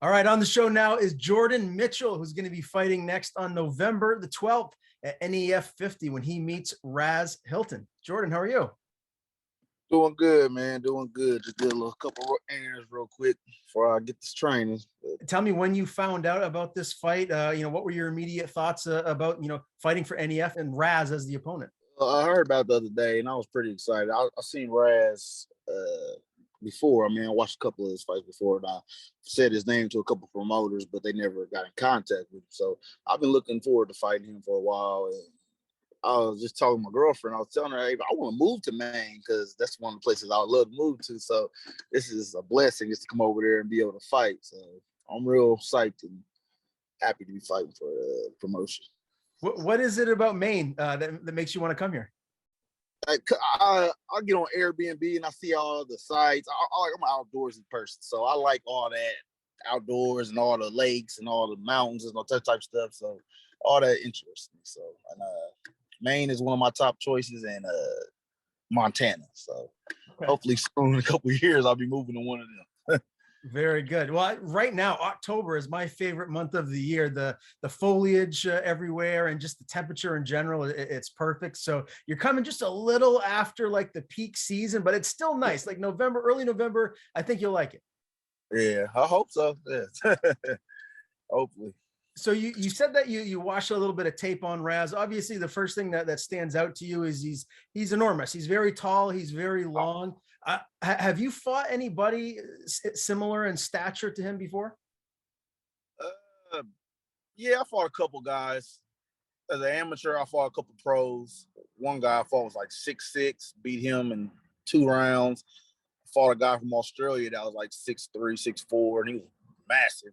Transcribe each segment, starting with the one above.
All right, on the show now is Jordan Mitchell, who's going to be fighting next on November the 12th at NEF 50 when he meets Ras Hylton. Jordan, how are you? Doing good, man. Doing good. Just did a little couple of errands real quick before I get this training. Tell me when you found out about this fight. What were your immediate thoughts about fighting for NEF and Ras as the opponent? I heard about it the other day, and I was pretty excited. I seen Raz before. I mean, I watched a couple of his fights before, and I said his name to a couple of promoters, but they never got in contact with him. So I've been looking forward to fighting him for a while. And I was just talking to my girlfriend. I was telling her, hey, I want to move to Maine because that's one of the places I would love to move to. So this is a blessing just to come over there and be able to fight. So I'm real psyched and happy to be fighting for promotion. What is it about Maine that makes you want to come here? I get on Airbnb and I see all the sites. I'm an outdoorsy person, so I like all that outdoors and all the lakes and all the mountains and all that type of stuff. So all that interests me. So and, Maine is one of my top choices, and Montana. So hopefully soon, in a couple of years, I'll be moving to one of them. Very good. Well, right now, October is my favorite month of the year. The foliage everywhere and just the temperature in general, it's perfect. So you're coming just a little after like the peak season, but it's still nice. Like November, early November, I think you'll like it. Yeah, I hope so. Yeah. Hopefully. So you said that you watched a little bit of tape on Raz. Obviously, the first thing that stands out to you is he's enormous. He's very tall. He's very long. Have you fought anybody similar in stature to him before? Yeah, I fought a couple guys. As an amateur, I fought a couple pros. One guy I fought was like 6'6", beat him in 2 rounds. I fought a guy from Australia that was like 6'3", 6'4", and he was massive.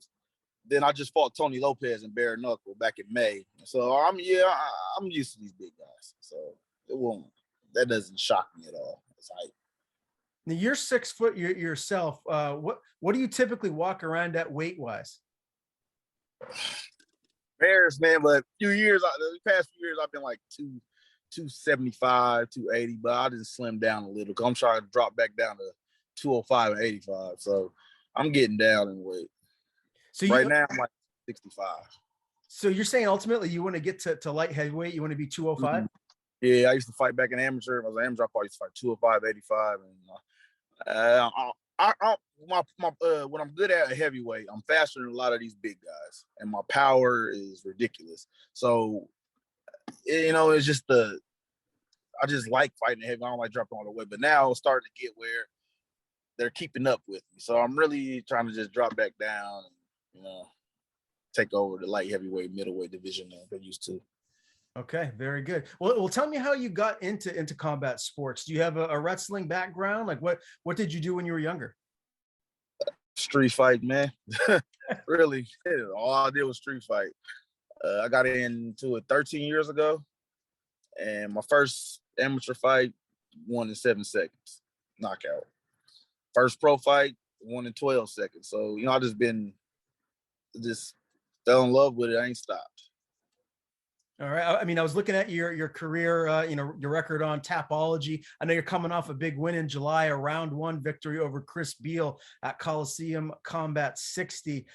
Then I just fought Tony Lopez in bare knuckle back in May. So I'm used to these big guys. So that doesn't shock me at all. It's like, now you're 6 foot yourself. What do you typically walk around at weight wise? Paris, man, but the past few years I've been like 275, 280, but I just slimmed down a little because I'm trying to drop back down to 205 and 85. So I'm getting down in weight. So right now I'm like 65. So you're saying ultimately you want to get to light heavyweight, you want to be 205? Mm-hmm. Yeah, I used to fight back in amateur. I was an amateur, I probably used to fight 205, 85, and what I'm good at heavyweight, I'm faster than a lot of these big guys, and my power is ridiculous. So, it's just I just like fighting heavy. I don't like dropping all the weight, but now it's starting to get where they're keeping up with me. So I'm really trying to just drop back down and, take over the light heavyweight, middleweight division that I'm used to. Okay, very good. Well, tell me how you got into combat sports. Do you have a wrestling background? Like what did you do when you were younger? Street fight, man. Really, all I did was street fight. I got into it 13 years ago, and my first amateur fight won in 7 seconds, knockout. First pro fight won in 12 seconds. So I just fell in love with it. I ain't stopped. All right. I mean, I was looking at your career, your record on Tapology. I know you're coming off a big win in July, a round 1 victory over Chris Beal at Coliseum Combat 60.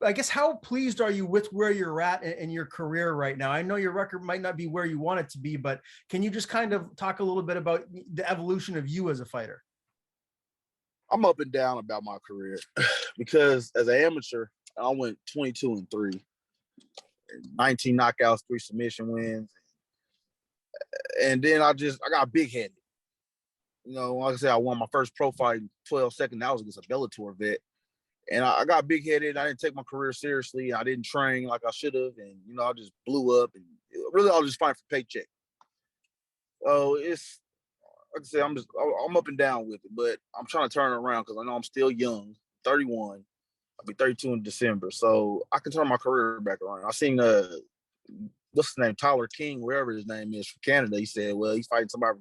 I guess how pleased are you with where you're at in your career right now? I know your record might not be where you want it to be, but can you just kind of talk a little bit about the evolution of you as a fighter? I'm up and down about my career because as an amateur, I went 22-3. 19 knockouts, 3 submission wins. And then I got big-headed. Like I said, I won my first pro fight in 12 seconds. That was against a Bellator vet. And I got big-headed. I didn't take my career seriously. I didn't train like I should have. And, I just blew up. And really, I was just fighting for paycheck. So it's, like I said, I'm up and down with it. But I'm trying to turn it around because I know I'm still young, 31. I'll be 32 in December, so I can turn my career back around. I seen what's his name, Tyler King, wherever his name is, from Canada. He said, well, he's fighting somebody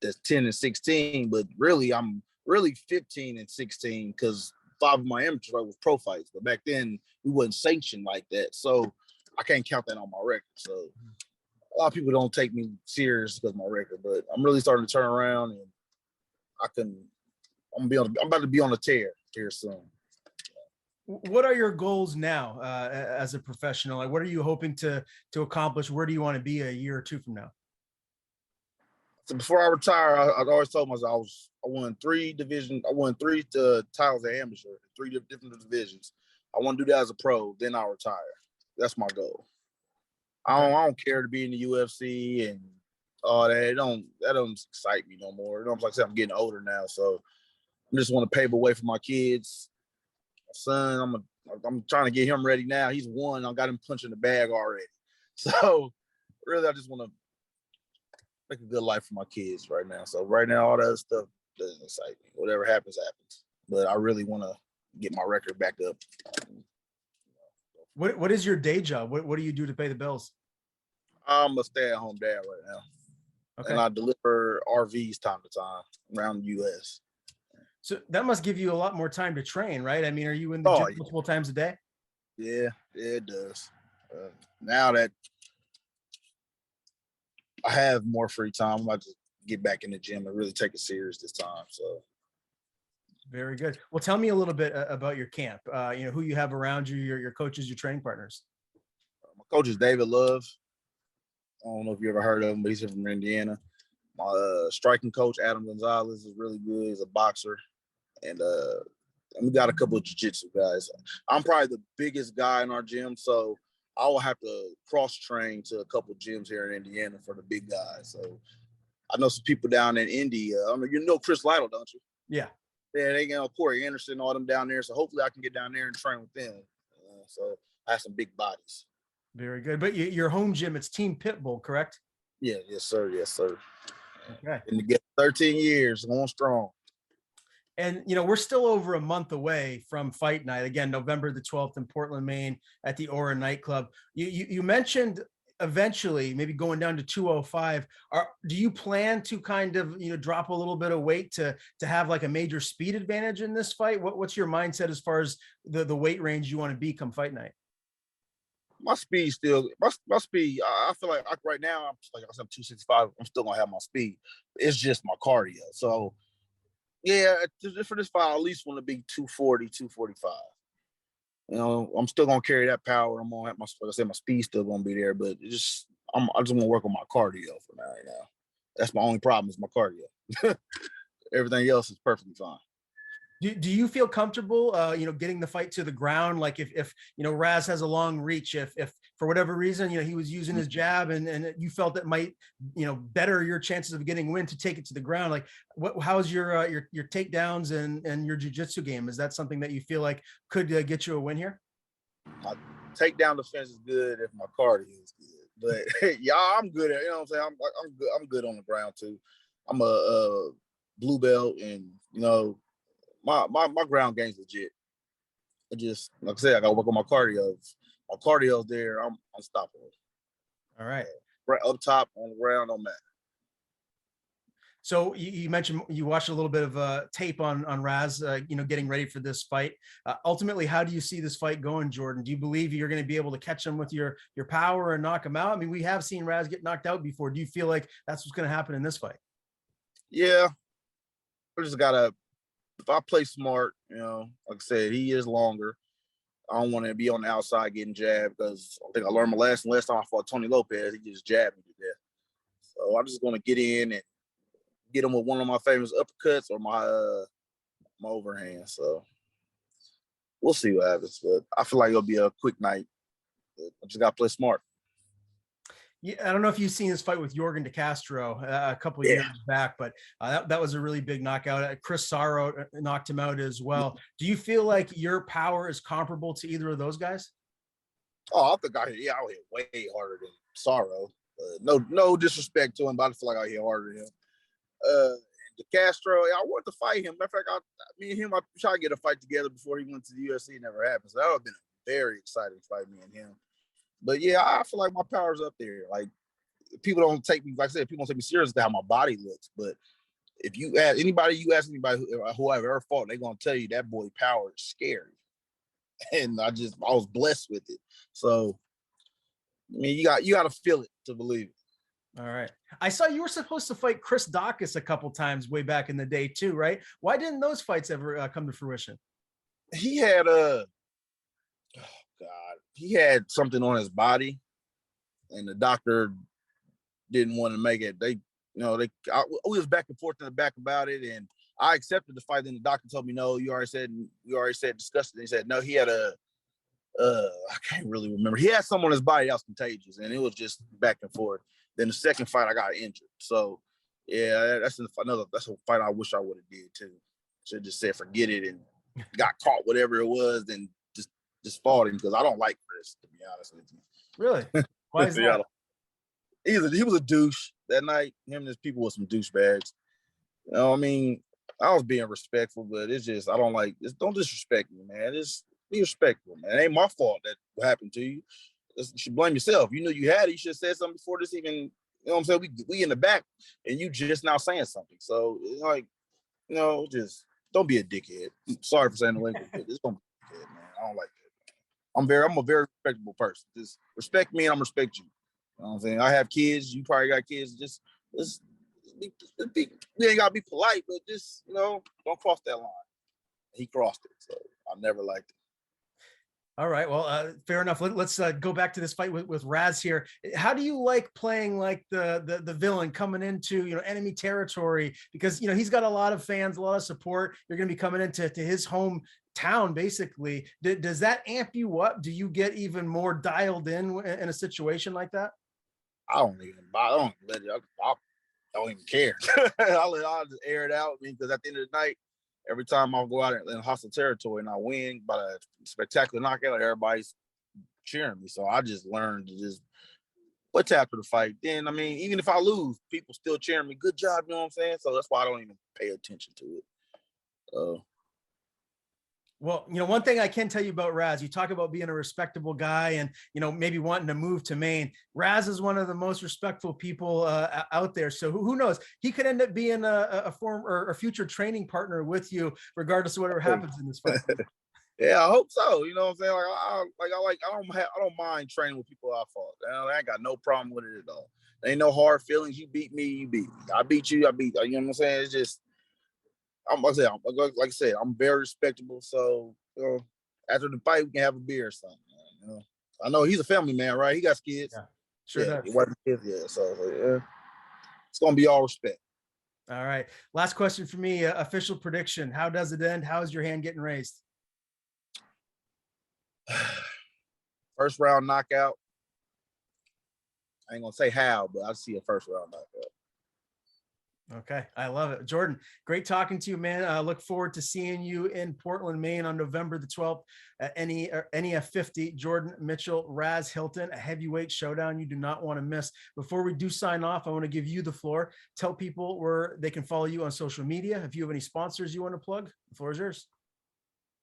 that's 10-16, but really I'm 15-16 because 5 of my amateurs was pro fights. But back then we wasn't sanctioned like that, so I can't count that on my record. So a lot of people don't take me serious because of my record, but I'm really starting to turn around, and I'm about to be on a tear here soon. What are your goals now as a professional? Like, what are you hoping to accomplish? Where do you want to be a year or two from now? So before I retire, I always told myself I won three titles at amateur, three different divisions. I want to do that as a pro, then I'll retire. That's my goal. Okay. I don't care to be in the UFC and all that. That don't excite me no more. Like I said, I'm getting older now, so I just want to pave the way for my kids. My son, I'm trying to get him ready now. He's one. I got him punching the bag already. So really, I just want to make a good life for my kids right now. So right now, all that stuff doesn't excite me. Whatever happens, happens. But I really want to get my record back up. What is your day job? What do you do to pay the bills? I'm a stay-at-home dad right now, and Okay. I deliver RVs time to time around the U.S. So that must give you a lot more time to train, right? I mean, are you in the gym Oh multiple times a day? yeah, it does. Now that I have more free time, I'm about to get back in the gym and really take it serious this time. So Very good. Well, tell me a little bit about your camp. Who you have around you, your coaches, your training partners. my coach is David Love. I don't know if you ever heard of him, but he's from Indiana. My striking coach, Adam Gonzalez, is really good. He's a boxer. And we got a couple of jiu-jitsu guys. I'm probably the biggest guy in our gym, so I will have to cross-train to a couple of gyms here in Indiana for the big guys. So I know some people down in Indy. You know Chris Lytle, don't you? Yeah. Yeah, they know Corey Anderson, all them down there. So hopefully I can get down there and train with them. So I have some big bodies. Very good. But your home gym, it's Team Pitbull, correct? Yeah, yes, sir. Yes, sir. Okay. And to get 13 years, going strong. And we're still over a month away from fight night. Again, November the 12th in Portland, Maine, at the Aura nightclub. You mentioned eventually maybe going down to 205. Do you plan to kind of drop a little bit of weight to have like a major speed advantage in this fight? What's your mindset as far as the weight range you want to be come fight night? My speed still my speed. I feel like right now I'm 265. I'm still gonna have my speed. It's just my cardio. So yeah, for this fight, I at least want to be 240, 245. I'm still gonna carry that power. I'm gonna have like I said, my speed's still gonna be there, but I just want to work on my cardio for now. Right now, that's my only problem is my cardio. Everything else is perfectly fine. Do you feel comfortable, getting the fight to the ground? Like if Raz has a long reach, if for whatever reason, he was using his jab and you felt that might, better your chances of getting a win to take it to the ground. Like how's your takedowns and your jiu-jitsu game? Is that something that you feel like could get you a win here? My takedown defense is good if my cardio is good. But yeah, I'm good at, what I'm saying? I'm good. I'm good on the ground too. I'm a blue belt and, my ground game's legit. I just, like I said, I got to work on my cardio. My cardio's there. I'm unstoppable. All right. Right up top, on the ground, on that. So you mentioned you watched a little bit of tape on Raz, getting ready for this fight. Ultimately, how do you see this fight going, Jordan? Do you believe you're going to be able to catch him with your power and knock him out? I mean, we have seen Raz get knocked out before. Do you feel like that's what's going to happen in this fight? Yeah, I just gotta. If I play smart, like I said, he is longer. I don't want to be on the outside getting jabbed because I think I learned my lesson. Last time I fought Tony Lopez, he just jabbed me to death. So I'm just going to get in and get him with one of my famous uppercuts or my overhand. So we'll see what happens. But I feel like it'll be a quick night. I just got to play smart. Yeah, I don't know if you've seen this fight with Jorgen De Castro a couple of years back, but that was a really big knockout. Chris Sarro knocked him out as well. Do you feel like your power is comparable to either of those guys? Oh, I think I hit way harder than Sarro. No disrespect to him, but I feel like I hit harder than him. De Castro, I wanted to fight him. Matter of fact, me and him, I tried to get a fight together before he went to the UFC. It never happened. So that would have been a very exciting fight, me and him. But yeah, I feel like my power's up there. Like people don't take me, like I said, people don't take me serious to how my body looks. But if you ask anybody who I've ever fought, they're gonna tell you that boy power is scary. And I was blessed with it. So I mean, you got to feel it to believe it. All right. I saw you were supposed to fight Chris Dawkins a couple times way back in the day too, right? Why didn't those fights ever come to fruition? He had he had something on his body, and the doctor didn't want to make it. We was back and forth in the back about it, and I accepted the fight. Then the doctor told me, no, you already said discussed it. He said, no, he had I can't really remember. He had something on his body that was contagious, and it was just back and forth. Then the second fight, I got injured. So, yeah, that's a fight I wish I would have did too. Should have just said forget it and got caught, whatever it was, then just fought him, because I don't like Chris, to be honest with you. Really? Why is that? He was a douche that night. Him and his people were some douchebags. You know, I mean, I was being respectful, but it's just, I don't like this. Don't disrespect me, man. Just be respectful, man. It ain't my fault that happened to you. You should blame yourself. You knew you had it. You should have said something before this even, you know what I'm saying? We in the back, and you just now saying something. So, it's like, just don't be a dickhead. Sorry for saying the language, but just don't be a dickhead, man. I don't like that. I'm a very respectable person. Just respect me, and I'm respect you. You know what I'm saying? I have kids. You probably got kids. Just we ain't gotta be polite, but just don't cross that line. He crossed it, so I never liked it. All right, well, fair enough. Let's go back to this fight with Raz here. How do you like playing like the villain coming into enemy territory? Because he's got a lot of fans, a lot of support. You're going to be coming into his hometown, basically. Does that amp you up? Do you get even more dialed in a situation like that? I don't even care. I'll just air it out, because at the end of the night, every time I go out in hostile territory and I win by a spectacular knockout, everybody's cheering me. So I just learned to just what's after the fight. Then, even if I lose, people still cheering me. Good job, you know what I'm saying? So that's why I don't even pay attention to it. Well, one thing I can tell you about Raz, you talk about being a respectable guy and, maybe wanting to move to Maine. Raz is one of the most respectful people out there. So who knows? He could end up being a former or future training partner with you, regardless of whatever happens in this fight. Yeah, I hope so. You know what I'm saying? I don't mind training with people I fought. I ain't got no problem with it at all. There ain't no hard feelings. You beat me, you beat me. I beat you, I beat you. You know what I'm saying? It's just, like I said, I'm very respectable. So, after the fight, we can have a beer or something. I know he's a family man, right? He got kids. Yeah, sure does. Kids, yeah. So, yeah, it's gonna be all respect. All right. Last question for me. Official prediction. How does it end? How is your hand getting raised? First round knockout. I ain't gonna say how, but I see a first round knockout. Okay, I love it. Jordan, great talking to you, man. I look forward to seeing you in Portland, Maine on November the 12th at NEF 50. Jordan Mitchell, Ras Hylton, a heavyweight showdown you do not want to miss. Before we do sign off, I want to give you the floor. Tell people where they can follow you on social media. If you have any sponsors you want to plug, the floor is yours.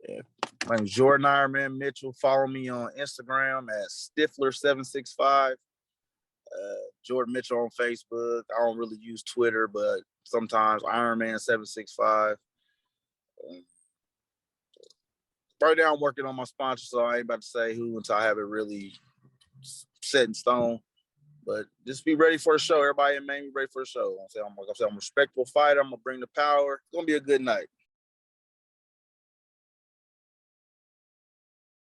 Yeah. My name's Jordan Ironman Mitchell. Follow me on Instagram at Stifler765. Jordan Mitchell on Facebook. I don't really use Twitter, but sometimes Ironman765. Right now I'm working on my sponsor, so I ain't about to say who until I have it really set in stone. But just be ready for the show. Everybody in Maine, be ready for the show. I'm a respectful fighter. I'm gonna bring the power. It's gonna be a good night.